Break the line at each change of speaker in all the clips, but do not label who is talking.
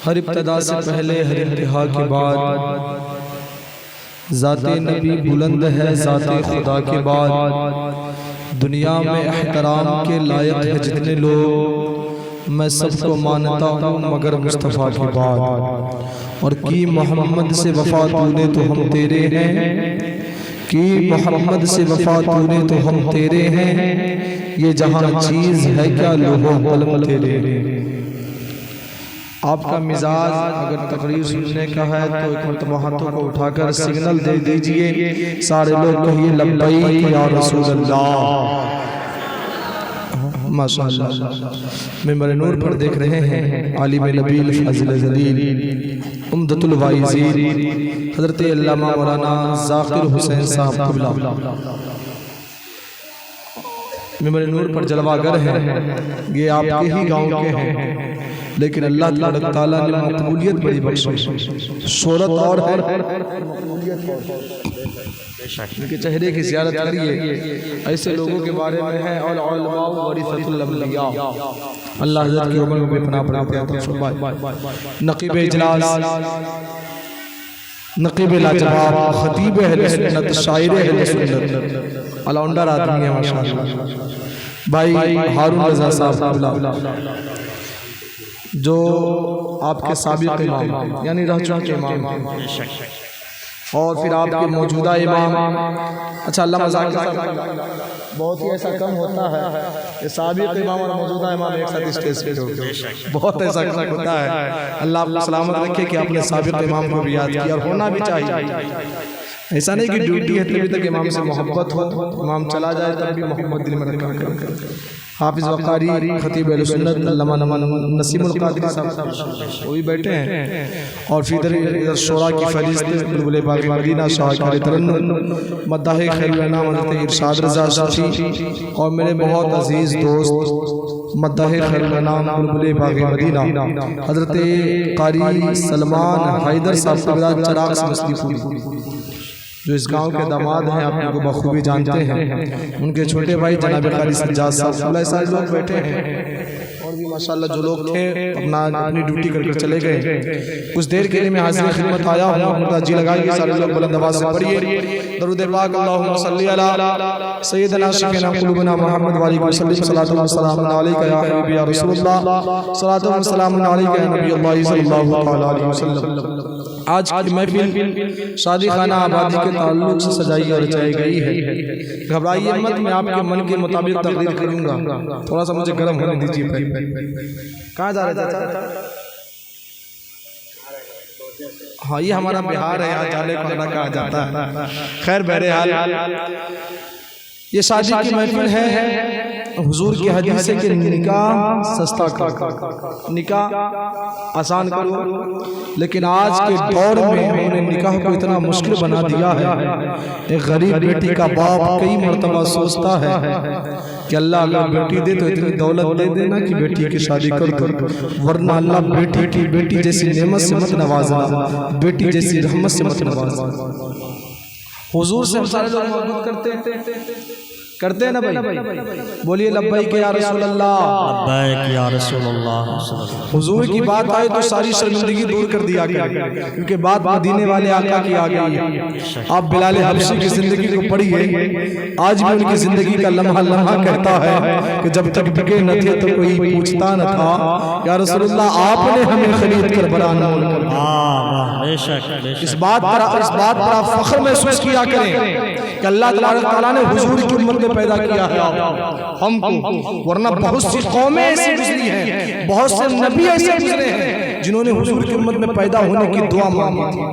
ہر ابتدا سے پہلے ہر انتہا کے بعد ذات نبی بلند ہے ذات خدا کے بعد دنیا میں احترام کے لائق ہے جتنے لوگ میں سب کو مانتا ہوں مگر مصطفیٰ کے بعد اور کی محمد سے وفا تو نے تو ہم تیرے ہیں کی محمد سے وفا تو نے تو ہم تیرے ہیں یہ جہاں چیز ہے کیا لوح و قلم تیرے ہیں۔ آپ کا مزاج اگر تقریر سننے کا ہے تو ایک مرتبہ ہاتھوں کو اٹھا کر سگنل دے دیجئے، سارے لوگ کہیے لبیک یا رسول اللہ۔ ماشاءاللہ ممبر نور پر دیکھ رہے ہیں عالم نبیل فاضل جلیل عمدۃ الواعظین حضرت علامہ مولانا ذاکر حسین صاحب قبلہ ممبر نور پر جلوہ گر ہیں، یہ آپ کے ہی گاؤں کے ہیں لیکن اللہ تبارک تعالیٰ نے مقبولیت بڑی بخشی، شہرت اور ہے ان کے چہرے کی زیارت کریے، ایسے لوگوں کے بارے میں ہے اور علماء ورثۃ الانبیاء، اللہ حضرت کی عمر میں بے پناہ عطا فرمائے۔ نقیب اجلاس، نقیب لاجواب، خطیب اہل سنت، شاعر اہل سنت، آلراؤنڈر آدمی ہے ماشاءاللہ، بھائی ہارون رضا صاحب جو آپ کے سابق امام یعنی رہ چکے امام اور پھر آپ کے موجودہ امام، اچھا اللہ مزاق بہت ہی ایسا کم ہوتا ہے کہ سابق امام اور موجودہ امام ایک ساتھ اسٹیج پہ ہوتے ہیں، بہت ایسا کم ہوتا ہے۔ اللہ آپ کو سلامت رکھے کہ آپ نے سابق امام کو بھی یاد کیا اور ہونا بھی چاہیے، ایسا نہیں کہ ڈیوٹی ہے تبھی تک امام سے محبت ہو، امام چلا جائے تب بھی محبت دل میں رکھا کرے۔ حافظ وقاری، خطیب اہل سنت علامہ نسیم القادری صاحب وہی بیٹھے ہیں، اور پھر ادھر شعراء کی فہرست بلبل باغ مدینہ شاہکار ترنم مداح خیر الانام حضرت ارشاد رضا شفیع اور میرے بہت عزیز دوست مداح خیر الانام بلبل باغ مدینہ حضرت قاری سلمان حیدر صاحب چراغ مستی پوری جو اس گاؤں کے داماد ہیں، آپ ان کو بخوبی جانتے ہیں، ان کے چھوٹے بھائی جناب قاری سجاد صاحب، اللہ سارے لوگ بیٹھے ہیں اور بھی ماشاءاللہ جو لوگ تھے اپنی ڈیوٹی کر کے چلے گئے۔ کچھ دیر کے لیے میں حاضر خدمت آیا ہوں، ان کا جی لگائیے، سارے لوگ بلند آواز سے پڑھیے درود پاک اللہم صلی علی سیدنا شفیعنا قلوبنا محمد وعلی وسلم، صلاۃ و سلام علیک یا حبیبی یا رسول اللہ، صلاۃ و سلام علیک یا نبی اللہ صلی اللہ علیہ وسلم۔ آج کی محفل شادی خانہ آبادی کے تعلق سے سجائی اور رچائی گئی ہے، گھبرائیے مت، میں آپ کے من کے مطابق تقریر کروں گا، تھوڑا سا مجھے گرم ہونے دیجیے۔ کہاں جا رہے تھے؟ ہاں یہ ہمارا بہار ہے، یہاں جالے کو کہا جاتا ہے، خیر بہرحال یہ شادی کی محفل ہے، حضور کی حدیث ہے کہ نکاح سستا کرو، نکاح آسان کرو، لیکن آج کے دور میں انہوں نے نکاح کو اتنا مشکل بنا دیا ہے۔ ایک غریب بیٹی کا باپ کئی مرتبہ سوچتا ہے کہ اللہ اگر بیٹی دے تو اتنی دولت دے دینا کہ بیٹی کی شادی کر دو، ورنہ اللہ بیٹی جیسی نعمت سے مت نوازنا، بیٹی جیسی رحمت سے مت نوازنا۔ حضور سے ہم سارے لوگ محبت کرتے ہیں نا بھائی، بولیے لبیک یا رسول اللہ،
لبیک یا رسول اللہ۔
حضور کی بات آئے تو ساری شرمندگی دور کر دیا گیا، کیونکہ بات مدینے والے آقا کی آ گئی ہے۔ آپ بلال حبشی کی زندگی کو پڑھیے، آج بھی ان کی زندگی کا لمحہ لمحہ کہتا ہے کہ جب تک بکے نہ تھے تو کوئی پوچھتا نہ تھا، یا رسول اللہ آپ نے ہمیں خرید کر برانا اس بات پر آپ فخر محسوس کیا کریں کہ اللہ تعالیٰ نے حضور کی امت میں پیدا کیا ہے ہم کو، ورنہ بہت سی قومیں ایسی گزری ہیں، بہت سے نبی ایسے گزرے ہیں جنہوں نے حضور کی امت میں پیدا ہونے کی دعا مانگی تھی،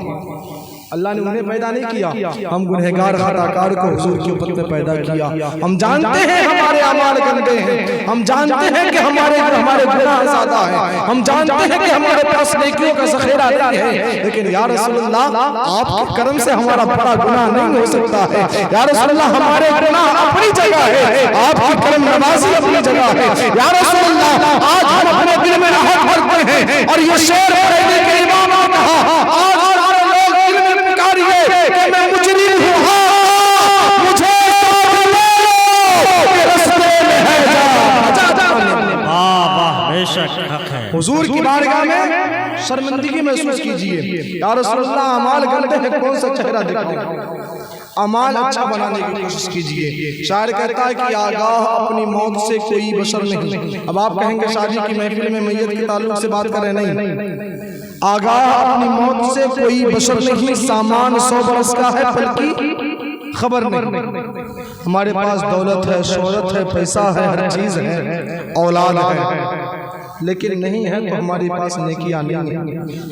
اللہ نے انہیں پیدا نہیں کیا، ہم گنہگار خطاکار کو حضور کی امت میں پیدا کیا۔ ہم جانتے ہیں ہمارے اعمال گندے ہیں، ہم جانتے ہیں کہ ہمارے گناہ زیادہ ہیں، ہم جانتے ہیں کہ ہمارے پاس نیکیوں کا ذخیرہ نہیں ہے، لیکن یا رسول اللہ آپ کے کرم سے ہمارا بڑا گناہ نہیں ہو سکتا ہے، یا رسول اللہ ہمارے گناہ اپنی جگہ ہے، آپ کی کرم نوازی اپنی جگہ ہے، یا رسول اللہ آج ہم اپنے دل میں راحت بھرتے ہیں، اور یہ شعر پڑھنے کے امام نے کہا آج میں مجرم ہوں، مجھے رستے میں ہے جا۔ حضور کی بارگاہ میں شرمندگی محسوس کیجئے. یا رسول اللہ اعمال گندے ہیں کون سا چہرہ دکھاؤں؟ اعمال اچھا بنانے کی کوشش کیجئے. شاعر کہتا ہے کہ آگاہ اپنی موت سے کوئی بشر نہیں. اب آپ کہیں گے شادی کی محفل میں میت کے تعلق سے بات کریں. نہیں، آگاہ اپنی موت سے کوئی بشر نہیں. سامان 100 برس کا ہے پل کی خبر نہیں. ہمارے پاس دولت ہے، شہرت ہے، پیسہ ہے، ہر چیز ہے، اولاد ہے، لیکن نہیں ہے تو ہمارے پاس نیکیاں نہیں ہیں.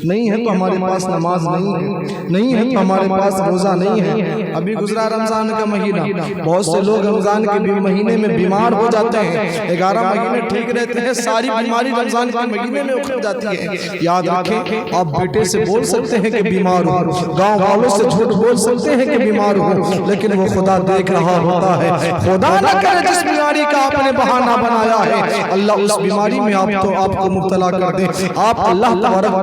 نہیں ہے تو ہمارے پاس نماز نہیں ہے. نہیں ہے تو ہمارے پاس روزہ نہیں ہے. ابھی گزرا رمضان کا مہینہ، بہت سے لوگ رمضان کے مہینے میں بیمار ہو جاتے ہیں. 11 مہینے ٹھیک رہتے ہیں، ساری بیماری رمضان کے مہینے میں اکھڑ جاتی ہے. یاد رکھیں، آپ بیٹے سے بول سکتے ہیں کہ بیمار ہو، گاؤں والوں سے جھوٹ بول سکتے ہیں کہ بیمار ہو، لیکن وہ خدا دیکھ رہا ہوتا ہے. خدا نہ کرے جس بیماری کا آپ نے بہانہ بنایا ہے، اللہ اس بیماری میں آپ کو مبتلا کر دے. آپ اللہ تبارک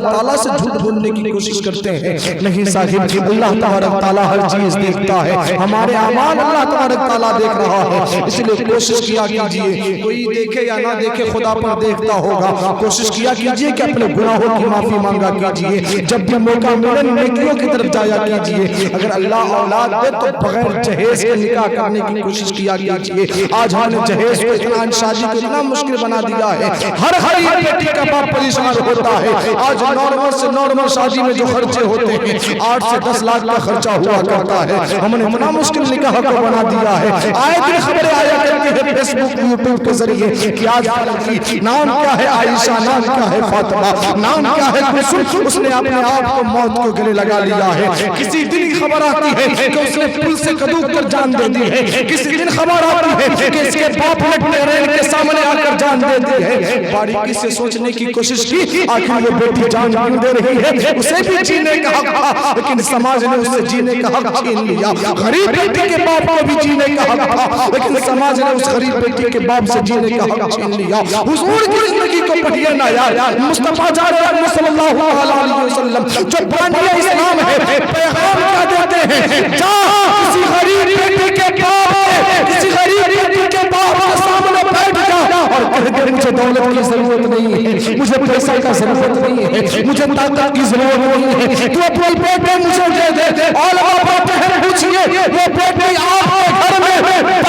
تعالیٰ سے جھوٹ بولنے کی کوشش کرتے ہیں. نہیں صاحب، اللہ تبارک تعالیٰ ہر چیز دیکھتا ہے. ہمارے اعمال اللہ تبارک تعالیٰ دیکھ رہا ہے. اس لیے کوشش کیا کیجئے، کوئی دیکھے یا نہ دیکھے خدا پر دیکھتا ہوگا. کوشش کیا کیجئے کہ اپنے گناہوں کی معافی مانگا کیجئے. جب بھی موقع ملے نیکیوں کی طرف جایا کیجئے. اگر اللہ اولاد دے تو بغیر جہیز کے نکاح کرنے کی کوشش کیا کیجئے. آج ہم نے جہیز کو اتنا، شادی کو اتنا مشکل بنا دیا ہے. ہر غریب بیٹی کا باپ پریشان ہوتا ہے. آج نارمل سے نارمل شادی میں جو خرچے ہوتے ہیں 8 سے 10 لاکھ کا خرچہ ہوا کرتا ہے. ہم نے اتنا مشکل نکاح کو بنا دیا ہے. آئے دن خبریں آیا کرتے ہیں فیس بک یوٹیوب کے ذریعے کہ آج کی نام کیا ہے عائشہ، نام کیا ہے فاطمہ، نام کیا ہے کلثوم، اس نے اپنے آپ کو موت کو گلے لگا لیا ہے. کسی دن خبر آتی ہے کہ اس نے پل سے قدوق کر جان دے دی ہے. کسی دن خبر آتی ہے کہ اس کے باپ نے ٹرین کے سامنے آ کر جان دے دی ہے. باریکی سے سوچنے کی کوشش کی، آخر وہ بیٹی جان کیوں دے رہی ہے؟ اسے بھی جینے کا حق تھا، لیکن سماج نے اسے جینے کا حق چھین لیا. غریب بیٹی کے باپ کو بھی جینے کا حق تھا، لیکن سماج نے اس غریب بیٹی کے باپ سے جینے کا حق چھین لیا. حضور کی زندگی کو پڑھیے نا یار. مصطفیٰ جان صلی اللہ علیہ وسلم جو بانی اسلام ہے، پیغام کیا دیتے ہیں؟ جا کسی غریب بیٹی کے باپ، کسی غریب بیٹی کے باپ کے سامنے بیٹھ جا اور کہہ دے مجھے دولت کی ضرورت نہیں ہے، مجھے پیسہ کا ضرورت نہیں ہے، مجھے طاقت کی ضرورت نہیں ہے، تو اپنے بیٹے مجھے دے دے. علماء باتیں ہیں، پوچھئے وہ بیٹی آپ کے گھر میں بعد میں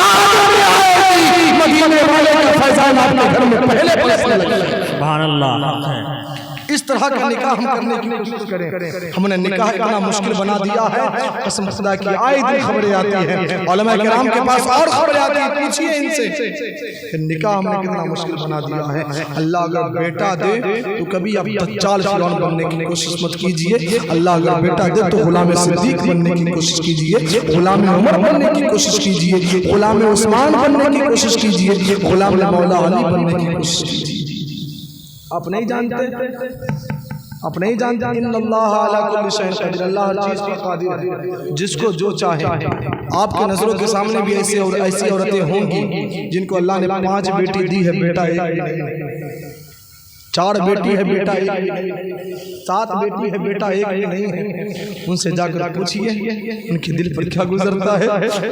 آئے گی، مدینے والے کا فیضان آپ کے گھر میں پہلے پہلے لگے.
سبحان اللہ.
اس طرح کا نکاح ہم کرنے کی کوشش کریں. ہم نے نکاح اتنا مشکل بنا دیا ہے، قسم خدا کی آئے دن خبریں آتی ہیں، علماء کرام کے پاس اور خبریں آتی ہیں. پوچھئے ان سے نکاح ہم نے کتنا مشکل بنا دیا ہے. اللہ اگر بیٹا دے تو کبھی آپ دجال فرعون بننے کی کوشش مت کیجئے. اللہ اگر بیٹا دے تو غلام صدیق بننے کی کوشش کیجئے، غلام عمر بننے کی کوشش کیجئے، غلام عثمان بننے کی کوشش کیجئے، غلام مولا علی بننے کی کوشش کیجئے. آپ نہیں جانتے ان اللہ علی کل شیء قدیر. اللہ ہر چیز پر قادر ہے، جس کو جو چاہے. آپ کے نظروں کے سامنے بھی ایسی عورتیں ہوں گی جن کو اللہ نے 5 بیٹی دی ہے، بیٹا ایک، 4 بیٹی ہے بیٹا ایک، 7 بیٹی ہے بیٹا ایک نہیں ہے. ان سے جا کر پوچھئے ان کے دل پر کیا گزرتا ہے.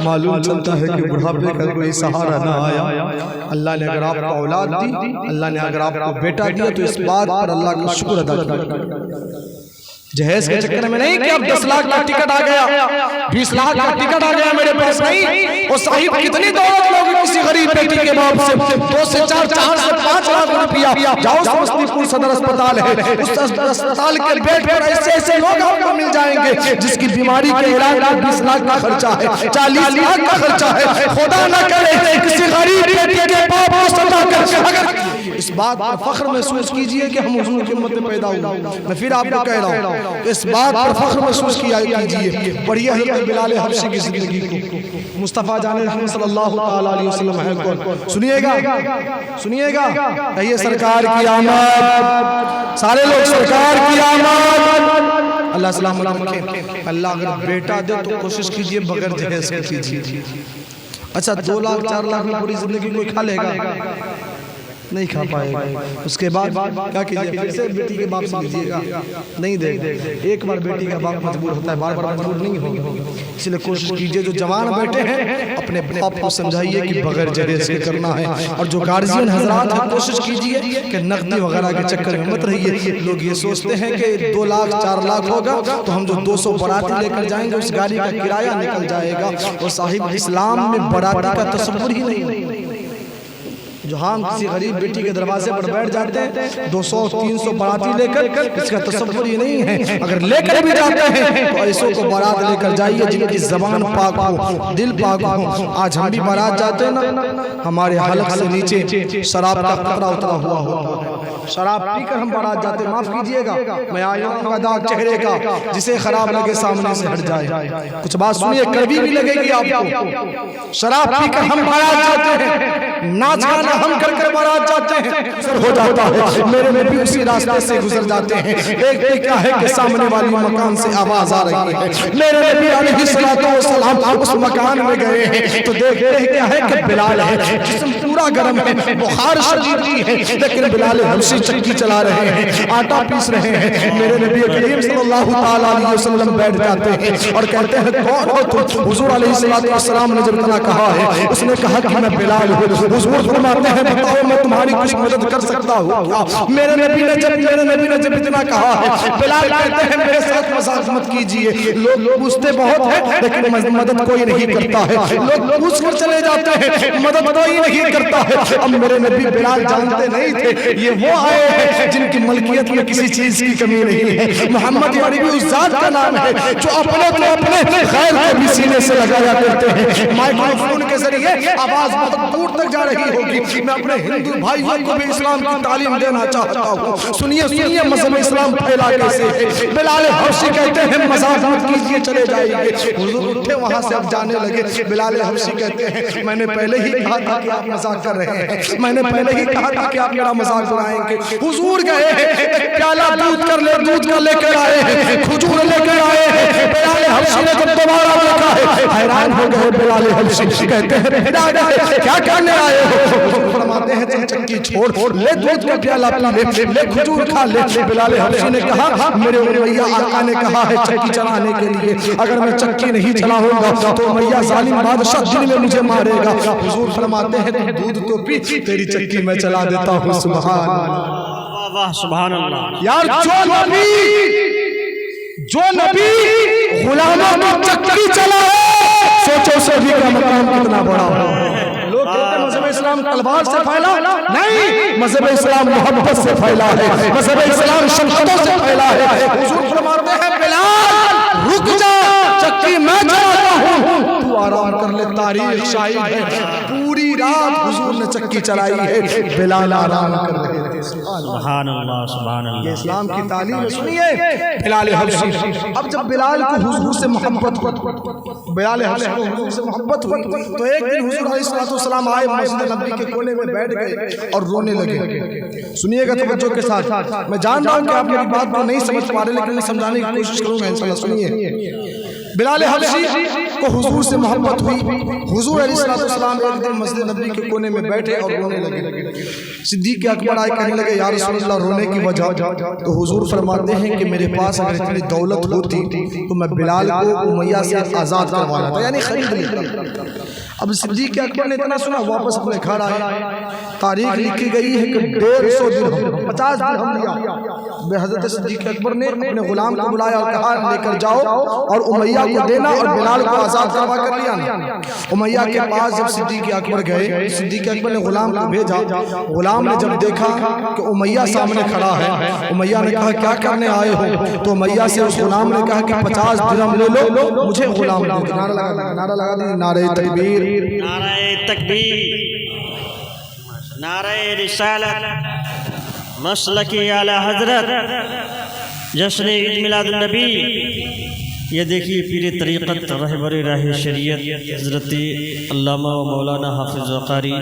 معلوم چلتا ہے کہ بڑھاپے کا کوئی سہارا نہ آیا. اللہ نے اگر آپ کو اولاد دی، اللہ نے اگر آپ کو بیٹا دیا تو اس بات پر اللہ کا شکر ادا کیجیے. جہیز کے چکر میں نہیں کہ اب 10 لاکھ کا ٹکٹ آ گیا، 20 لاکھ کا ٹکٹ آ گیا میرے پاس نہیں. وہ صاحب کتنی دولت لوگ کسی غریب بیٹی کے باپ سے 2 سے 4 سے 5 لاکھ روپیہ. جاؤ سمستی پور صدر اسپتال ہے، اس اسپتال کے بیڈ پر ایسے لوگ آپ کو مل جائیں گے جس کی بیماری کے علاج میں 20 لاکھ کا خرچہ ہے، 40 لاکھ کا خرچہ ہے. خدا نہ کرے کسی غریب بیٹی کے باپ کو صدا کر. اگر اس بات پر فخر محسوس کیجئے کہ ہم حضور کی امت میں پیدا ہوئے. میں پھر آپ کو کہہ رہا ہوں، اس بات پر فخر محسوس کیجئے. پڑھیے حضرت بلال حبشی کی زندگی کو. مصطفیٰ جان محمد صلی اللہ علیہ وسلم ہے کون؟ سنیے گا کہیے سرکار کی آمد. سارے لوگ سرکار کی آمد. اللہ سلام علیکم. اللہ اگر بیٹا دے تو کوشش کیجئے بغیر جہیز کیجئے. اچھا 2 لاکھ 4 لاکھ میں پوری زندگی کوئی کھا لے گا؟ نہیں کھا پائے گا. اس کے بعد کیا کیجئے؟ پھر سے بیٹی کے باپ سے لیجیے گا, نہیں دے گا. ایک بار بیٹی کا باپ مجبور ہوتا ہے, بار بار مجبور نہیں ہوگا. اس لیے کوشش کیجئے جو جوان بیٹے ہیں اپنے باپ کو سمجھائیے کہ بغیر جہیز کے کرنا ہے. اور جو گارجین حضرات ہیں کوشش کیجئے کہ نقدی وغیرہ کے چکر میں مت رہیے. لوگ یہ سوچتے ہیں کہ 2 لاکھ 4 لاکھ ہوگا تو ہم جو 200 باراتی لے کر جائیں گے اس گاڑی کا کرایہ نکل جائے گا. اور صاحب اسلام میں باراتی کا تصور ہی نہیں. جو ہم کسی غریب بیٹی کے دروازے پر بیٹھ جاتے ہیں 200 300 باراتی لے کر, اس کا تصور ہی نہیں ہے. اگر لے کر بھی جاتے ہیں تو ایسوں کو بارات لے کر جائیے جن کی زبان پاک ہو, دل پاک ہو. آج ہم بھی بارات جاتے ہیں نا, ہمارے حلق سے نیچے شراب کا قطرہ اترا ہوا ہوتا ہے. شراب پی کر ہم بارات جاتے ہیں. معاف کیجئے گا, میں آیا ہوں ادا چہرے کا, جسے خراب لگے سامنے سے ہٹ جائے. کچھ بات سنیے, کڑوی بھی لگے گی آپ کو. شراب پی کر ہم بارات جاتے ہیں, ناچ گانا ہم کر بارات جاتے ہیں, پھر ہو جاتا ہے میرے نبی اسی راستے سے گزر جاتے ہیں. ایک پہ کیا ہے کہ سامنے والی مکان سے آواز آ رہی ہے. میرے نبی علیہ السلام اس مکان میں گئے ہیں تو دیکھتے ہیں کیا ہے کہ بلال ہے, جسم پورا گرم ہے, بخار شدید ہے, لیکن بلال حبشی چکی چلا رہے ہیں, آٹا پیس رہے ہیں. میرے نبی کریم صلی اللہ علیہ وسلم بیٹھ جاتے ہیں اور کہتے ہیں کون ہو تم؟ حضور علیہ السلام نے جب اتنا کہا ہے, اس نے کہا کہ میں بلال ہوں. حضور فرماتے ہیں بتاؤ میں تمہاری کچھ مدد کر سکتا ہوں کیا؟ میرے نبی نے جب اتنا کہا ہے, بلال کہتے ہیں میرے ساتھ مذاق مت کیجئے. لوگ پوچھتے بہت ہیں لیکن مدد کوئی نہیں کرتا ہے. لوگ پوچھ کر چلے جاتے ہیں, مدد کوئی نہیں کرتا ہے. اب میرے نبی بلال جانتے نہیں تھے یہ وہ آئے ہیں جن کی ملکیت میں کسی چیز کی کمی نہیں ہے. محمد عربی اس ذات کا نام ہے جو اپنے خیر کو بھی سینے سے لگایا کرتے ہیں. مائیکروفون کے ذریعے آواز بہت دور تک جا رہی ہوگی. میں اپنے ہندو بھائیوں کو بھی اسلام کی تعلیم دینا چاہتا ہوں. سنیے مذہب اسلام پھیلا کیسے. بلال حبشی کہتے ہیں مذاق مت کیجئے, چلے جائیں گے. حضور اٹھے وہاں سے اب جانے لگے. بلال حبشی کہتے ہیں میں نے پہلے ہی کہا تھا کہ آپ مذاق کر رہے ہیں, میں نے پہلے ہی کہا تھا کہ آپ میرا مذاق اڑائیں گے. حضور گئے ہیں, ایک پیالہ دودھ کا لے کر آئے ہیں, کھجور لے کر آئے ہیں. بلال حبشی نے جب دوبارہ دیکھا ہے حیران ہو گئے. بلال حبشی کہتے ہیں کیا کرنے آئے ہو؟ فرماتے ہیں چل چکی چھوڑ, لے دودھ کا پیالہ پی لے, کھجور کھا لے. بلال حبشی نے کہا میرے امیہ آقا نے کہا ہے چکی چلانے کے لیے, اگر میں چکی نہیں چلاؤں گا تو امیہ ظالم بادشاہ دن میں مجھے مارے گا. حضور فرماتے ہیں تو دودھ تو پی, تیری چکی میں چلا دیتا ہوں. سبحان اللہ,
واہ سبحان اللہ.
یار جو نبی غلاموں کو چکی چلائے, سوچو اس نبی کا مقام کتنا بڑا ہے. لوگ کہتے ہیں مذہب اسلام تلوار سے پھیلا, نہیں, مذہب اسلام محبت سے پھیلا ہے, مذہب اسلام شفقتوں سے پھیلا ہے. حضور فرماتے ہیں بلال رک جا, چکی میں چلاتا ہوں, تو آرام کر لے. تاریخ شاہد ہے پوری رات حضور نے چکی چلائی ہے, بلال آرام کر رہے تھے.
سبحان اللہ سبحان اللہ.
یہ اسلام کی تعلیم سنیے. بلال حبشی, اب جب بلال کو حضور سے محبت ہوئی, بلال حبشی کو حضور سے محبت ہوئی تو ایک دن حضور علیہ السلام آئے, مسجد نبی کے کونے میں بیٹھ گئے اور رونے لگے. سنیے گا توجہ کے ساتھ. میں جان رہا ہوں کہ آپ میری بات کو نہیں سمجھ پا رہے, لیکن میں سمجھانے کی کوشش کروں گا انشاءاللہ. سنیے, بلال حبشی کو حضور سے محبت ہوئی. حضور علیہ السلام ایک دن مسجد نبی کے کونے میں بیٹھے اور رونے لگے. صدیق اکبر آئے کہنے لگے یا رسول اللہ رونے کی وجہ؟ تو حضور فرماتے ہیں کہ میرے پاس اگر اتنی دولت ہوتی تو میں بلال کو امیہ سے آزاد کروانا تھا, یعنی خرید لیتا. اب صدیق اکبر نے اتنا سنا, واپس اپنے گھر آئے. تاریخ لکھی گئی ہے کہ 150 درہم 50 درہم لیا. حضرت صدیق اکبر نے اپنے غلام کو بلایا اور کہا لے کر جاؤ اور امیہ کو دینا اور بلال کو آزاد کروا کر لیا. امیہ کے پاس جب صدیق اکبر گئے, صدیق اکبر نے غلام کو بھیجا. غلام نے جب دیکھا کہ امیہ سامنے کھڑا ہے, امیہ نے کہا کیا کرنے آئے ہو؟ تو امیہ سے اس غلام نے کہا کہ 50 درہم لے لو, مجھے غلام دے دو. نعرہ لگا دی, نعرہ تکبیر,
نعرہ تکبیر, نعرہ رسالت, مسلکی اعلی حضرت, جشن عید میلاد النبی. یہ دیکھیے پیر طریقت رہبر راہ شریعت حضرت علامہ و مولانا حافظ قاری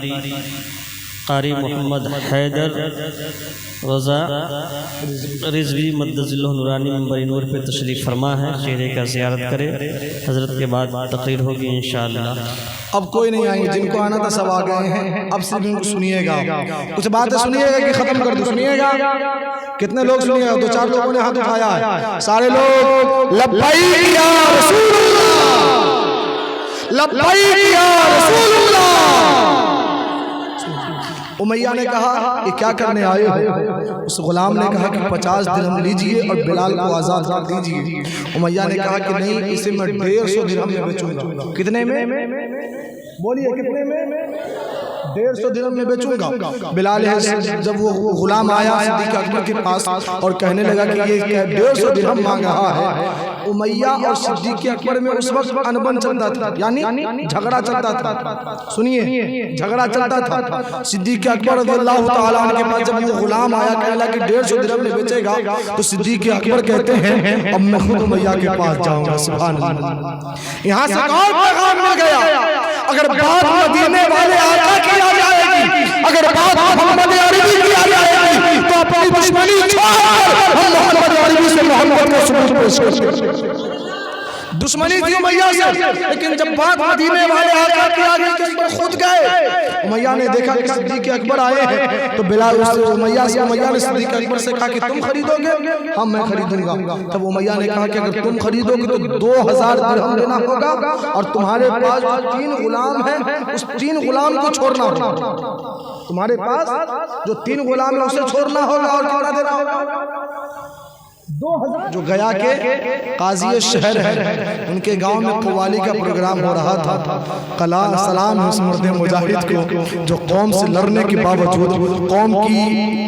قاری محمد حیدر رضا رضوی مدد اللہ نورانی منبر نور پہ تشریف فرما ہے، چہرے کا زیارت کرے، حضرت کے بعد تقریر ہوگی انشاءاللہ۔
اب کوئی نہیں آئیں گے، جن کو آنا تھا سب آ گئے ہیں، اب صرف ان کو سنیے گا، کچھ باتیں سنیے گا کہ ختم کر دو، سنیے گا؟ کتنے لوگ سنیے گا؟ 2-4 لوگوں نے ہاتھ اٹھایا ہے، سارے لوگ لبیک یا رسول اللہ، لبیک یا رسول اللہ۔ امیہ نے کہا کہ کیا کرنے آئے ہو؟ اس غلام نے کہا کہ 50 درہم لیجئے اور بلال کو آزاد کر دیجئے۔ امیہ نے کہا کہ نہیں، اسے میں 150 درہم میں بیچوں گا۔ کتنے میں؟ بولیے کتنے میں؟ 150 درہم میں بیچوں گا۔ بلال جب وہ غلام آیا صدیق اکبر کے پاس اور کہنے لگا کہ یہ 150 درہم مانگ رہا ہے، امیہ اور صدیق اکبر میں اس وقت انبن چلتا تھا، یعنی جھگڑا چلتا تھا۔ سنیے، جھگڑا چلتا تھا۔ صدیق اکبر رضی اللہ تعالیٰ عنہ کے پاس جب وہ غلام آیا کہنے لگا کہ 150 درہم میں بیچے گا، تو صدیق اکبر کہتے ہیں اب میں خود امیہ کے پاس جاؤں گا۔ سبحان اللہ۔ یہاں سے اور پیغام مل گیا، اگر بات مدینے والے آقا کی آ جائے گی، اگر بات محمد عربی کی آ جائے گی، تو اپنی دشمنی چھوڑ ہم محمد عربی سے محمد کو سبوت پیش کریں۔ دشمنی تھی امیہ سے، لیکن جب بات مدینے والے آقا کی آ گئی تو اس پر خود گئے۔ امیہ نے دیکھا کہ صدیق اکبر آئے ہیں، تو بلال امیہ نے صدیق اکبر سے کہا کہ تم خریدو گے؟ ہاں میں خریدوں گا۔ تب امیہ نے کہا کہ اگر تم خریدو گے تو 2000 درہم دینا ہوگا، اور تمہارے پاس 3 غلام ہیں، اس 3 غلام کو چھوڑنا ہوگا۔ تمہارے پاس جو 3 غلام ہیں اسے چھوڑنا ہوگا، اور کتنا دینا ہوگا؟ 2000۔ جو گیا کے قاضی شہر ہے، ان کے گاؤں میں قوالی کا پروگرام ہو رہا تھا۔ کلام سلام اس مرد مجاہد کو جو قوم سے لڑنے کے باوجود، قوم کی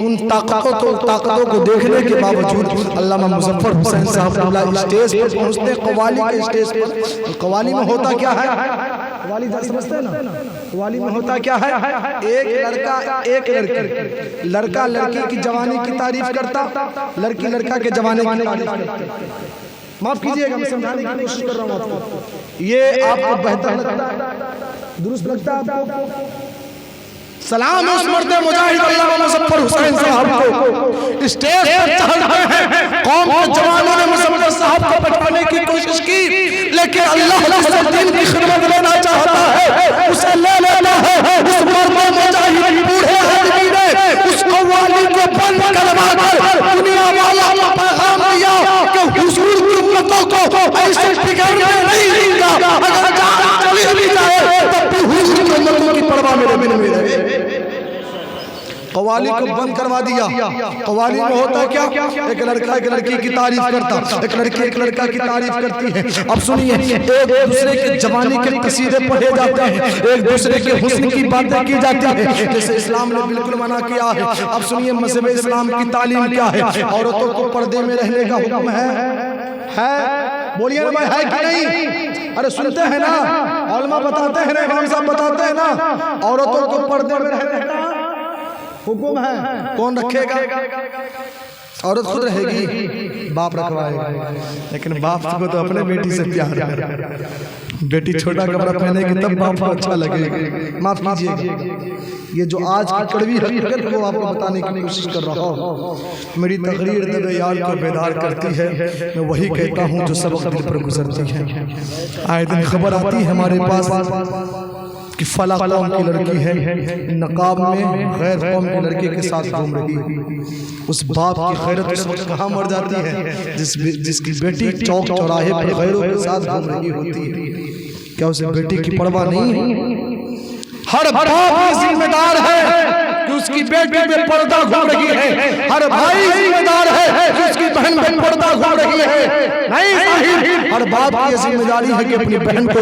ان طاقتوں کو دیکھنے کے باوجود، علامہ مظفر حسین صاحب اسٹیج پر پہنچتے، قوالی کے اسٹیج پر۔ قوالی میں ہوتا کیا ہے؟ قوالی سمجھتے ہیں نا؟ قوالی میں ہوتا کیا ہے؟ ایک لڑکا ایک لڑکا لڑکی کی جوانی کی تعریف کرتا، لڑکی لڑکا کے جوانی کی تعریف کرتا۔ معاف کیجئے گا، میں سمجھانے کی کوشش کر رہا ہوں آپ کو۔ یہ آپ کو بہتر لگتا ہے؟ درست لگتا ہے آپ کو؟ سلام اس مرد مجاہد علامہ مظفر حسین صاحب کو اسٹیج پر چڑھ رہے ہیں۔ قوم کے جوانوں نے مظفر صاحب کو بچانے کی کوشش کی، لیکن اللہ اس دین کی خدمت لینا چاہتا ہے، اسے لے لینا ہے۔ اس مرد مجاہد بوڑھے آدمی نے اس قوالی کو بند کروا کر دنیا والا پیغام دیا کہ حضور کی امتوں کو ایسے بگڑنے نہیں دیں گا، اگر جان چلی بھی جائے تب بھی حضور کی امتوں کی پرواہ میرے من میں رہے۔ قوالی کو بند کروا دیا۔ قوالی میں ہوتا کیا؟ ایک لڑکا ایک لڑکی کی تعریف کرتا، ایک لڑکی ایک لڑکا کی تعریف کرتی ہے۔ اب سنیے، ایک دوسرے کے جوانی کے قصیدے پڑھے جاتے ہیں، ایک دوسرے کے حسن کی باتیں کی جاتی ہیں، جیسے اسلام نے بالکل منع کیا ہے۔ اب سنیے مذہب اسلام کی تعلیم کیا ہے؟ عورتوں کو پردے میں رہنے کا حکم ہے؟ بولیے نا بھائی، ہے کہ نہیں؟ ارے سنتے ہیں نا، علماء بتاتے ہیں نا، امام صاحب بتاتے ہیں نا، عورتوں کو پردے میں رہنے کا حکم ہے۔ کون رکھے گا؟ عورت خود رہے گی، باپ رکھوائے گا، لیکن باپ کو تو اپنے بیٹی سے پیار ہے۔ بیٹی چھوٹا کپڑا پہنے گی تب باپ کو اچھا لگے گا۔ معاف کیجئے گا، یہ جو آج کی کڑوی حقیقت وہ آپ کو بتانے کی کوشش کر رہا ہوں۔ میری تقریر دل یار کو بیدار کرتی ہے، میں وہی کہتا ہوں جو سبق دل پر گزرتی ہے۔ آئے دن خبر آتی ہے ہمارے پاس کہ فلاں قوم کی لڑکی ہے نقاب میں غیر قوم کی لڑکی کے ساتھ گھوم رہی ہے۔ اس باپ کی خیرت اس وقت کہاں مر جاتی ہے جس کی بیٹی چوک چوراہے پر غیروں کے ساتھ گھوم رہی ہوتی ہے۔ کیا اسے بیٹی کی پرواہ نہیں ہے؟ ہر باپ یہ ذمہ دار ہے کہ اس کی بیٹی بے پردہ گھوم رہی ہے، ہر بھائی ذمہ دار ہے کہ اس کی بہن بے پردہ گھوم رہی ہے۔ نہیں صحیح، ہر باپ کی ذمہ داری ہے کہ اپنی بہن کو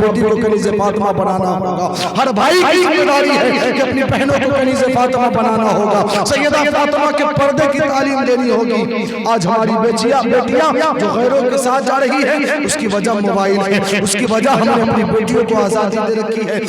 بیٹی کو کنیز فاطمہ بنانا ہوگا، ہر بھائی کی ذمہ داری ہے کہ اپنی بہنوں کو کنیز فاطمہ بنانا ہوگا، سیدہ فاطمہ کے پردے کی تعلیم دینی ہوگی۔ آج ہماری بیٹیاں جو غیروں کے ساتھ جا رہی ہیں، اس کی وجہ موبائل ہے، اس کی وجہ ہم نے اپنی بیٹیوں کو آزادی دے رکھی ہے۔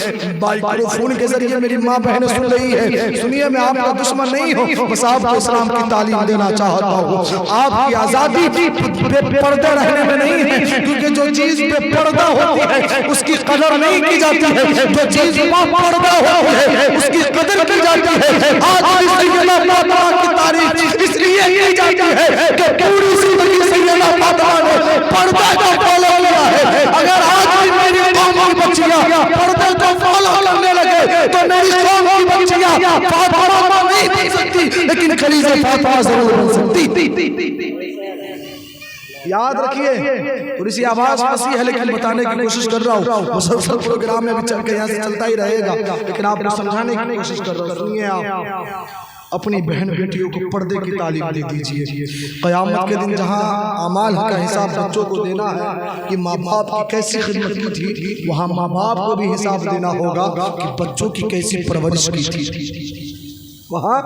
مائکروفون کے ذریعے میری ماں بہنیں سن رہی ہے، سنیے میں آپ کا دشمن نہیں ہوں، بس آپ کو اسلام کی تعلیم دینا چاہتا ہوں۔ آپ کی آزادی بے پردے رہنے میں نہیں نہیں ہے، کیونکہ جو چیز پہ پردہ ہوتی ہے اس کی قدر نہیں کی جاتی ہے، جو چیز پہ پردہ ہوتی ہے اس کی قدر کی جاتی ہے۔ آج سیدہ فاطمہ کی تعریف اس لیے کی جاتی ہے کہ پوری زندگی سیدہ فاطمہ نے پردہ کو فالو کیا ہے۔ اگر آج بھی میری قوم کی بچیاں پردے کو فالو کرنے لگے تو میری قوم کی بچیاں فاطمہ کو نہیں بن سکتی، لیکن خلیفہ فاطمہ ضرور بن سکتی۔ یاد رکھیے، تھوڑی سی آواز پھنسی ہے لیکن بتانے کی کوشش کر رہا ہوں، مسلسل پروگرام میں بھی چل کے یہاں سے چلتا ہی رہے گا، لیکن آپ کو سمجھانے کی کوشش کر رہا ہوں۔ سنیے، آپ اپنی بہن بیٹیوں کو پردے کی تعلیم دے دیجئے۔ قیامت کے دن جہاں اعمال کا حساب بچوں کو دینا ہے کہ ماں باپ کی کیسی خدمت کی تھی، وہاں ماں باپ کو بھی حساب دینا ہوگا کہ بچوں کی کیسی پرورش کی تھی، وہاں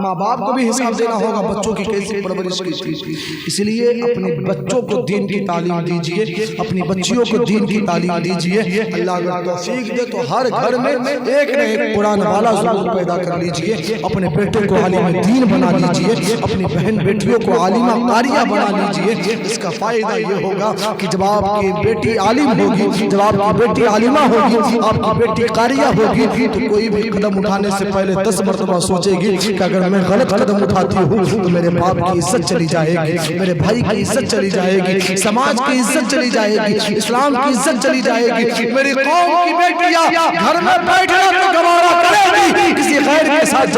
ماں باپ کو بھی حساب دینا ہوگا بچوں کی کیسی پرورش کی تھی۔ اس لیے اپنے بچوں کو دین کی تعلیم دیجئے، اپنی بچیوں کو دین کی تعلیم دیجئے۔ اللہ اگر توفیق دے تو ہر گھر میں ایک نہ ایک قرآن والا ضرور پیدا کر لیجئے، اپنے بیٹے کو عالم دین بنا لیجئے، اپنی بہن بیٹیوں کو عالمہ قاریہ بنا لیجئے۔ اس کا فائدہ یہ ہوگا کہ جب آپ کی بیٹی عالم ہوگی، جب آپ کی بیٹی عالمہ ہوگی، آپ کی بیٹی قاریہ ہوگی، تو کوئی بھی قدم اٹھانے سے پہلے 10 مرتبہ سوچے گی کہ اگر میں غلط قدم اٹھاتی ہوں تو میرے باپ کی عزت چلی جائے گی، میرے بھائی کی عزت چلی جائے گی، سماج کی عزت چلی جائے گی، اسلام کی عزت چلی جائے گی، میری قوم کی بیٹیاں گھر میں بیٹھنا تو گوارا کرے گی، کسی غیر کے ساتھ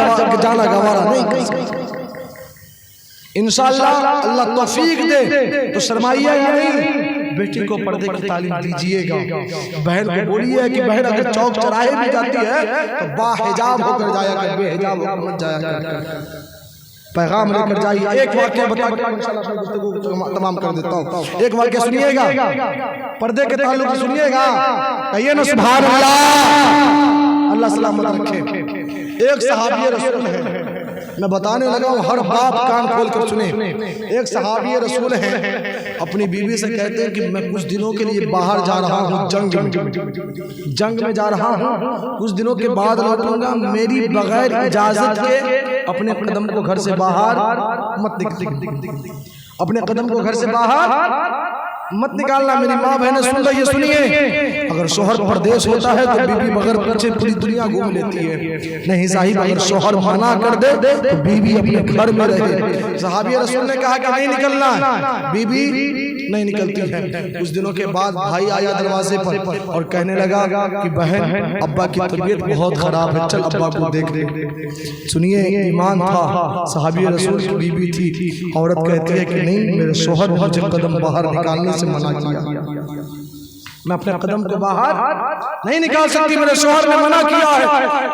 جانا گوارا نہیں کرے گی۔ انشاءاللہ اللہ توفیق دے تو سرمایہ ہی نہیں، بیٹی کو پردے کی تعلیم دیجئے گا۔ بہن کو بولیے کہ بہن اگر چوک چراہے بھی جاتی ہے تو با حجاب ہو کر جایا کر، بے حجاب ہو کر مت جایا کر، پیغام لے کر جائیے۔ ایک واقعہ بتا کر انشاءاللہ اپنی گفتگو تمام کر دیتا ہوں۔ ایک واقعہ سنیے گا، پردے کے تعلق سے سنیے گا، کہیے نا سبحان اللہ، اللہ سلامت رکھے۔ ایک صحابی رسول ہے، میں بتانے لگا ہوں، ہر باپ کان کھول کر سنیں۔ ایک صحابی رسول ہیں، اپنی بیوی سے کہتے ہیں کہ میں کچھ دنوں کے لیے باہر جا رہا ہوں، جنگ میں جا رہا ہوں، کچھ دنوں کے بعد لوٹوں گا، میری بغیر اجازت کے اپنے قدم کو گھر سے باہر مت نکلنا، اپنے قدم کو گھر سے باہر مت نکالنا۔ میری ماں بہنیں سن رہی ہے، سنیے، اگر شوہر پردیس ہوتا ہے تو بیوی بغیر پیچھے پوری دنیا گھوم لیتی ہے، نہیں صاحب، اگر شوہر منع کر دے تو بیوی اپنے گھر میں رہے۔ صحابی رسول نے کہا کہ نہیں نکلنا، بیوی نہیں نکلتی ہے۔ کچھ دنوں کے بعد بھائی آیا دروازے پر اور کہنے لگا کہ بہن ابا کی طبیعت بہت خراب ہے، چل ابا کو دیکھ لے۔ سنیے، ایمان تھا، صحابی رسول کی بیوی تھی، عورت کہتی ہے کہ نہیں، میرے شوہر نے مجھے قدم باہر نکالنے سے منع کیا، میں اپنے قدم کو باہر نہیں نکال سکتی، میرے شوہر نے منع کیا ہے۔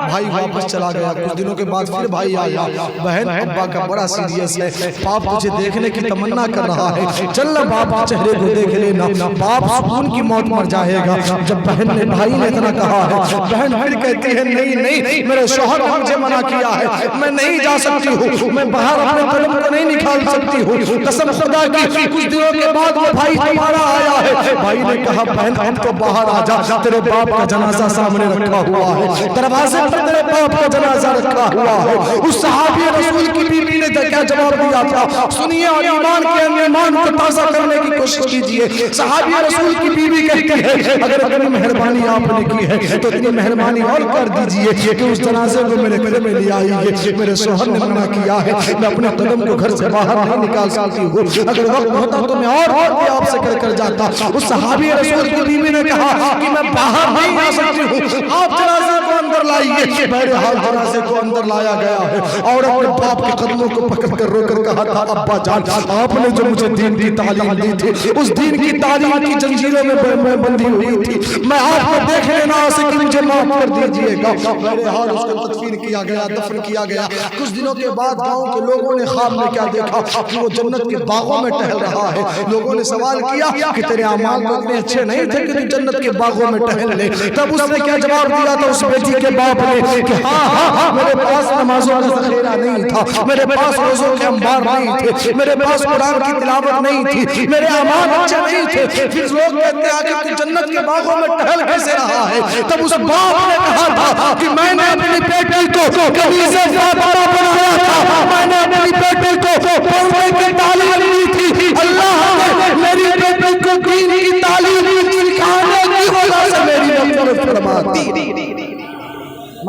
بھائی واپس چلا گیا۔ کچھ دنوں کے بعد پھر بھائی آیا، بہن ابا کا بڑا سیریس ہے، باپ تجھے دیکھنے کی تمنا کر رہا ہے، چل نہ باپ کے چہرے کو دیکھ لینا، باپ سکون کی موت مر جائے گا۔ جب بہن نے بھائی نے اتنا کہا ہے، بہن پھر کہتی ہے نہیں، میرے شوہر نے مجھے منع کیا ہے، میں نہیں جا سکتی ہوں، میں باہر اپنے قدم کو نہیں نکال سکتی ہوں، قسم خدا کی۔ کچھ دنوں کے بعد وہ بھائی تمہارا آیا ہے، بھائی نے کہا بہن اب تو باہر آ جا، تیرے باپ کا جنازہ سامنے رکھا ہوا ہے، دروازے پر تیرے باپ کا جنازہ رکھا ہوا ہے۔ اس صحابی رسول کی بیوی نے کیا جواب دیا تھا؟ سنیے اور ایمان کے ایمان کو تازہ کرنے کی کوشش کیجئے۔ صحابی رسول کی بیوی کہتی ہے اگر اتنی مہربانی آپ نے کی ہے تو اتنی مہربانی اور کر دیجئے کہ اس جنازے کو میرے گھر میں لے آئیے، میرے شوہر نے منع کیا ہے، میں اپنے قدم کو گھر سے باہر نہیں نکال سکتی ہوں، اگر وقت ہوتا تو میں اور بھی آپ سے کر جاتا۔ اس صحابی رسول کی بیوی نے کہا کہ میں باہر نہیں آ سکتی ہوں، آپ جنازے کو اندر لائیے۔ بہرحال جنازے کو اندر لایا گیا ہے اور اپنے باپ کے قدموں کو پکڑ کر رو کر کہا تھا ابا جان، آپ نے جو مجھے دین کی تعلیم دی تھی، اس دین کی تعلیم کی زنجیروں میں بندھی ہوئی تھی، میں آپ کو دیکھنے نہ آ سکی، مجھے معاف کر دیجئے گا۔ بہرحال اس کو تدفین کیا گیا، دفن کیا گیا۔ کچھ دنوں کے بعد گاؤں کے لوگوں نے خواب میں کیا دیکھا کہ وہ جنت کے باغوں میں ٹہل رہا ہے۔ لوگوں نے سوال کیا کہ تیرے اعمال تو اتنے اچھے نہیں تھے کہ جنت کے باغوں میں ٹہل لے۔ تب اس نے کیا جواب دیا تھا اس بیٹی کے باپ نے کہ ہاں میرے پاس نمازوں کا ذخیرہ نہیں تھا، میرے پاس روزوں کے انبار نہیں تھے، میرے پاس قرآن کی تلاوت نہیں تھی، میرے اعمال اچھے نہیں تھے، پھر لوگ کہتے ہیں کہ تو جنت کے باغوں میں ٹہل کیسے رہا ہے؟ تب اس باپ نے کہا تھا کہ میں نے اپنی بیٹی کو کنیز فاطمہ بنایا تھا، میں نے اپنی بیٹی کو پردے کی تعلیم دی تھی، اللہ نے میری بیٹی کو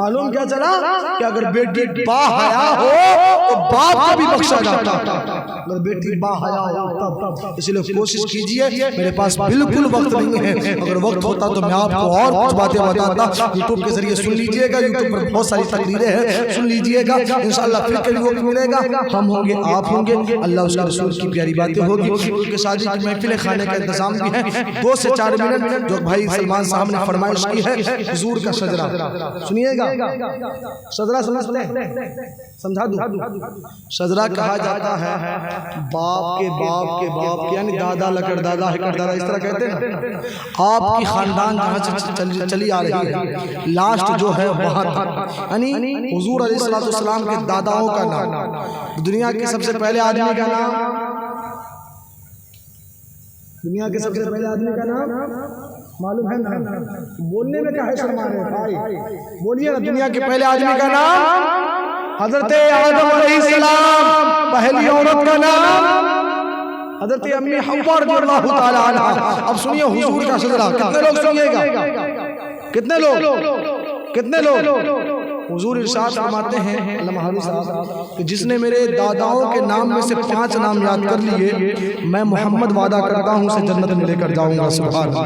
معلوم کیا چلا کہ اگر بیٹی با حیا ہو تو باپ کو بھی بخشا جاتا، اگر بیٹی با حیا ہو تب۔ اس لیے کوشش کیجئے، میرے پاس بالکل وقت نہیں ہے، اگر وقت ہوتا تو میں آپ کو اور کچھ باتیں بتاتا۔ یوٹیوب کے ذریعے سن لیجئے گا، یوٹیوب پر بہت ساری تقریریں ہیں، سن لیجئے گا، انشاءاللہ پھر کبھی وقت ملے گا، ہم ہوں گے، آپ ہوں گے، اللہ اس کے رسول کی پیاری باتیں ہوگی، کیونکہ شادی کی محفل خانے کا انتظام بھی ہے۔ 2 سے 4 منٹ جو بھائی سلمان صاحب نے فرمائش کی ہے، حضور کا شجرہ سنیے گا۔ شجرہ سمجھتے ہیں؟ سمجھا دوں؟ شجرہ کہا جاتا ہے باپ کے باپ کے باپ کے، یعنی دادا لکڑ دادا ہکڑ دادا، اس طرح کہتے ہیں۔ آپ کی خاندان جہاں سے چلی آ رہی ہے، لاسٹ جو ہے وہاں تک، یعنی حضور علیہ السلام کے داداؤں کا نام، دنیا کے سب سے پہلے آدمی کا نام، دنیا کے سب سے پہلے آدمی کا نام معلوم ہے نا؟ بولنے میں کیا ہے شرما رہے بھائی؟ بولیے نا، دنیا کے پہلے آدمی کا نام حضرت آدم علیہ السلام، پہلی عورت کا نام حضرت امی حوا رضی اللہ تعالی عنہ۔ اب سنیے حضور کا شجرہ، کتنے لوگ سنیے گا؟ کتنے لوگ؟ حضور ارشاد فرماتے ہیں علامہ حافظ صاحب کہ جس نے میرے داداؤں کے نام میں سے 5 نام یاد کر لیے، میں محمد وعدہ کرتا ہوں اسے جنت میں لے کر جاؤں گا۔ سبحان اللہ۔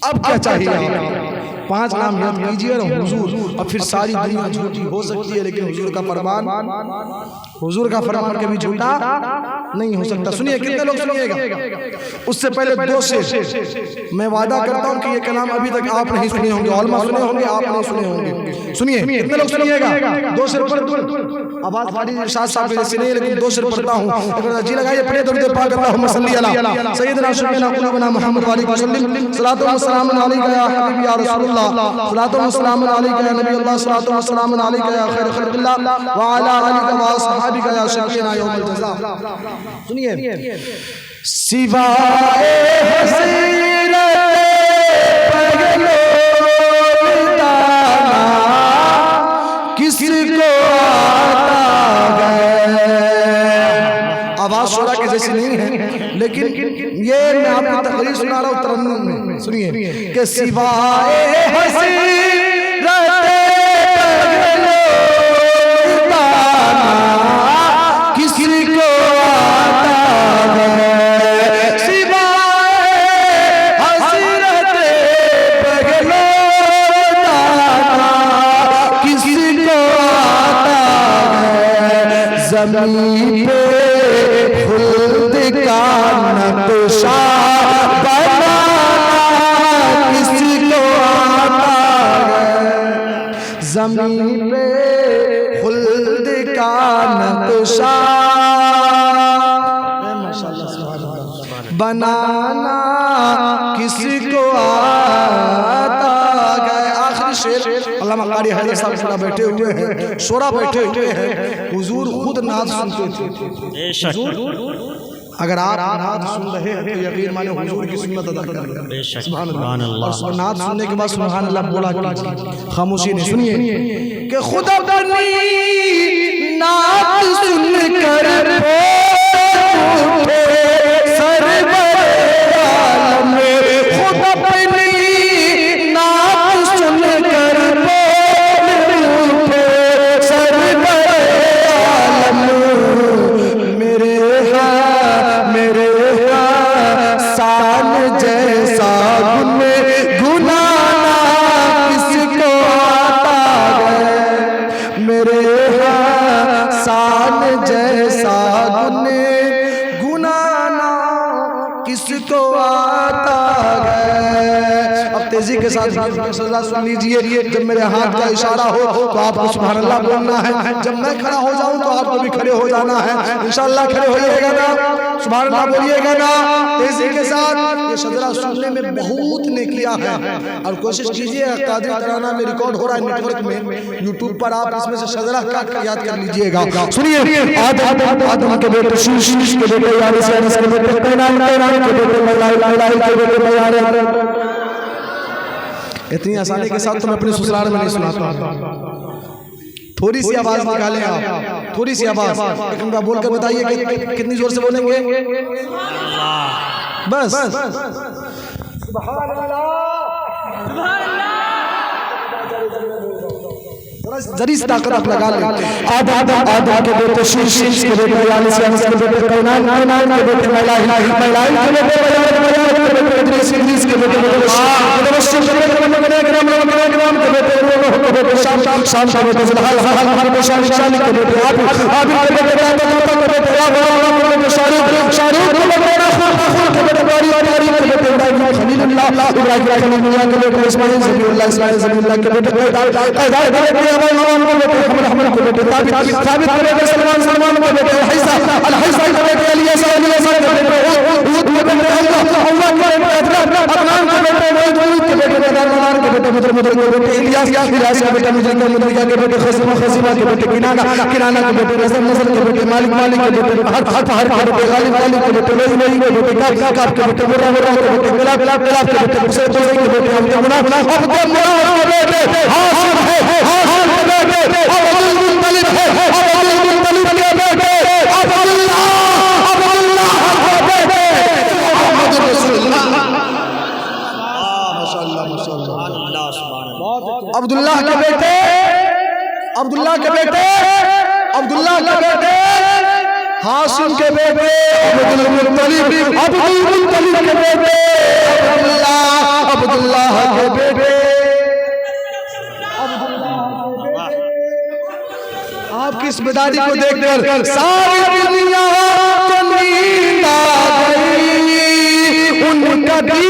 اب کیا چاہیے آپ؟ 5 نام یاد کیجئے اور حضور، اور پھر ساری دنیا جھوٹی ہو سکتی ہے لیکن حضور کا فرمان، حضور کا فرمان کبھی جھوٹا نہیں ہو سکتا۔ سنیے، کتنے لوگ سنیے گا؟ اس سے پہلے 2 سے میں وعدہ کرتا ہوں کہ یہ کلام ابھی تک آپ نہیں سنے ہوں گے، علماء سنے ہوں گے، آپ نہیں سنے ہوں گے۔ سنیے، کتنے لوگ سنیے گا؟ 2 سے آواز فارغ ارشاد صاحب جیسے نہیں، لیکن 2 سے پڑھتا ہوں، اگر جی لگائیے پڑھے درود پاک اللہم صلی علی سیدنا شفیعنا قلوبنا محمد وعلیہ وسلم، صلاۃ و سلام علیک یا حبیبی یا رسول اللہ، صلاۃ و سلام علیک یا نبی اللہ، صلاۃ و سلام علیک یا خیر خلق اللہ وعلی آلک و اصحابک یا شفیعنا یوم الجزاء۔ سنیے، سوائے حسرت پگلو دانا کس کو آتا ہے۔ آواز شورا کے جیسی نہیں ہے، لیکن یہ میں آپ کو تقریر سنا رہا ہوں ترنم میں۔ سنیے کہ سوائے حسرت پگلو دانا کس کو زمین پہ خلد کا نقشہ بنانا کس کو آتا ہے، زمین پہ خلد کا نقشہ بنانا کس کو آتا ہے۔ آخری شعر علامہ قاری حیدر صاحب شورا بیٹھے ہوئے ہیں، شورا بیٹھے ہوئے ہیں، حضور خود نعت سنتے تھے۔ اگر آپ نعت سن رہے ہیں تو یقین مانے حضور کی سنت ادا کر رہے ہیں۔ سبحان اللہ۔ اور نعت سننے کے بعد سبحان اللہ بولا کیجیے، خاموشی نہیں۔ سنیے کہ خدا اپنی نعت سن کر اٹھے سرور عالم، خدا اپنی نعت سن کر اٹھے سرور عالم، میرے سان جیسا گناہ کس کو آتا ہے، میرے سان جیسا گناہ کس کو آتا ہے۔ اب تیزی کے ساتھ سزا سن لیجئے، جب میرے ہاتھ کا اشارہ ہو تو آپ کو سبحان اللہ بولنا ہے، جب میں کھڑا ہو جاؤں تو آپ کو بھی کھڑے ہو جانا ہے۔ انشاءاللہ کھڑے ہوئیے گا نا، سبحان اللہ بولیے گا نا تیزی کے ساتھ۔ یہ شجرہ سننے میں بہت نے کیا ہے، اور کوشش کیجئے قادری ترانہ میں ریکارڈ ہو رہا ہے نیٹ ورک میں، یوٹیوب پر آپ اس میں سے شجرہ کاٹ کر یاد کر لیجئے گا۔ سنیے، آدم کے بیٹے شیش کے بیٹے یارس کے بیٹے قینان کے بیٹے ملائی کے بیٹے میارے، اتنی آسانی کے ساتھ تو میں اپنے سسرال میں نہیں سناتا ہوں۔ تھوڑی سی آواز نکالیں آپ، تھوڑی سی آواز ایک مرتبہ بول کر بتائیے کہ کتنی زور سے بولیں گے؟ بس سبحان اللہ، سبحان اللہ۔ ذری سی طاقت آپ لگا لیں. آدم کے بیٹے شیش کے بیٹے یانس کے بیٹے کینان کے بیٹے میلائل کے بیٹے ادریس کے بیٹے مبشر کے بیٹے اکرم کے بیٹے شام کے بیٹے زلحال کے بیٹے عابد کے بیٹے شاروخ کے بیٹے خلیل اللہ ابراہیم خلیل اللہ کے بیٹے اسماعیل ذبیح اللہ کے بیٹے قیدار کے بیٹے حمد کے بیٹے ثابت کے بیٹے سلمان کے بیٹے الحیثہ کے بیٹے الیسا کے بیٹے ہود کے بیٹے اللہ کے بیٹے ادنان کے بیٹے مولود کے بیٹے مدار کے بیٹے مدر کے بیٹے الیاس کے بیٹے مدرکہ کے بیٹے خزیمہ کے بیٹے کنانہ کے بیٹے نصر کے بیٹے مالک کے بیٹے ہر کے بیٹے غالب کے بیٹے لئی کے بیٹے کاف کے بیٹے مرہ کے بیٹے بلاب کے بیٹے حسین کے بیٹے عبد مناف کے بیٹے حاصل ہے حاصل کے بیٹے عبد المطلب ہے عبد المطلب کے بیٹے عبداللہ کے بیٹے محمد رسول اللہ ماشاءاللہ عبداللہ کے بیٹے عبداللہ کے بیٹے حاشم کے بیٹے عبد المطلب کے بیٹے عبداللہ کے بیٹے آپ کی اس بیداری کو دیکھ کر ساری دنیا کو نیند آ گئی ان کا بھی